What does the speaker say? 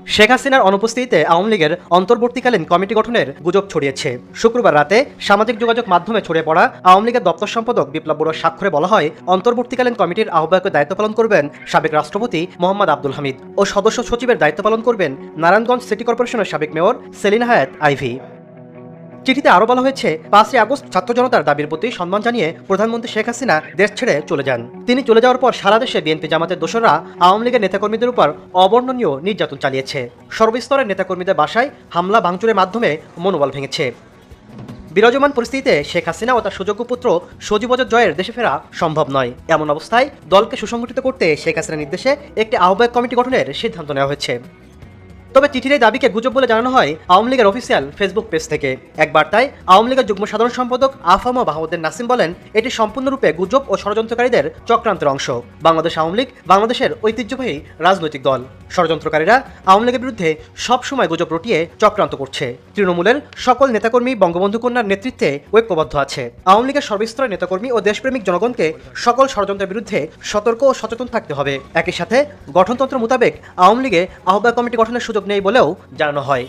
শেখ হাসিনার অনুপস্থিতিতে আওয়ামী লীগের অন্তর্বর্তীকালীন কমিটি গঠনের গুজব ছড়িয়েছে। শুক্রবার রাতে সামাজিক যোগাযোগ মাধ্যমে ছড়িয়ে পড়া আওয়ামী লীগের দপ্তর সম্পাদক বিপ্লব বড়ুয়ার স্বাক্ষরে বলা হয়, অন্তর্বর্তীকালীন কমিটির আহ্বায়কের দায়িত্ব পালন করবেন সাবেক রাষ্ট্রপতি মোহাম্মদ আব্দুল হামিদ ও সদস্য সচিবের দায়িত্ব পালন করবেন নারায়ণগঞ্জ সিটি কর্পোরেশনের সাবেক মেয়র সেলিনা হায়াৎ আইভি। চিঠিতে আরও বলা হয়েছে, 5ই আগস্ট ছাত্র জনতার দাবির প্রতি সম্মান জানিয়ে প্রধানমন্ত্রী শেখ হাসিনা দেশ ছেড়ে চলে যান। তিনি চলে যাওয়ার পর সারা দেশে বিএনপি জামাতের দোসররা আওয়ামী লীগের নেতাকর্মীদের উপর অবর্ণনীয় নির্যাতন চালিয়েছে। সর্বস্তরের নেতাকর্মীদের বাসায় হামলা ভাঙচুরের মাধ্যমে মনোবল ভেঙেছে। বিরাজমান পরিস্থিতিতে শেখ হাসিনা ও তার সুযোগ্য পুত্র সজীব ওয়াজেদ জয়ের দেশে ফেরা সম্ভব নয়। এমন অবস্থায় দলকে সুসংগঠিত করতে শেখ হাসিনার নির্দেশে একটি আহ্বায়ক কমিটি গঠনের সিদ্ধান্ত নেওয়া হয়েছে। তবে চিঠির এই দাবিকে গুজব বলে জানানো হয় আওয়ামী লীগের অফিসিয়াল ফেসবুক পেজ থেকে। এক বার্তায় আওয়ামী লীগের যুগ্ম সাধারণ সম্পাদক আফাম বাহাউদ্দিন নাসিম বলেন, এটি সম্পূর্ণরূপে গুজব ও ষড়যন্ত্রকারীদের চক্রান্তের অংশ। বাংলাদেশ আওয়ামী লীগ বাংলাদেশের ঐতিহ্যবাহী রাজনৈতিক দল। ষড়যন্ত্রকারীরা আওয়ামী লীগের বিরুদ্ধে সবসময় গুজব রটিয়ে চক্রান্ত করছে। তৃণমূলের সকল নেতাকর্মী বঙ্গবন্ধু কন্যার নেতৃত্বে ঐক্যবদ্ধ আছে। আওয়ামী লীগের সর্বস্তরের নেতাকর্মী ও দেশপ্রেমিক জনগণকে সকল ষড়যন্ত্রের বিরুদ্ধে সতর্ক ও সচেতন থাকতে হবে। একই সাথে গঠনতন্ত্র মোতাবেক আওয়ামী লীগে আহ্বায়ক কমিটি গঠনের সুযোগ নেই বলেও জানানো হয়।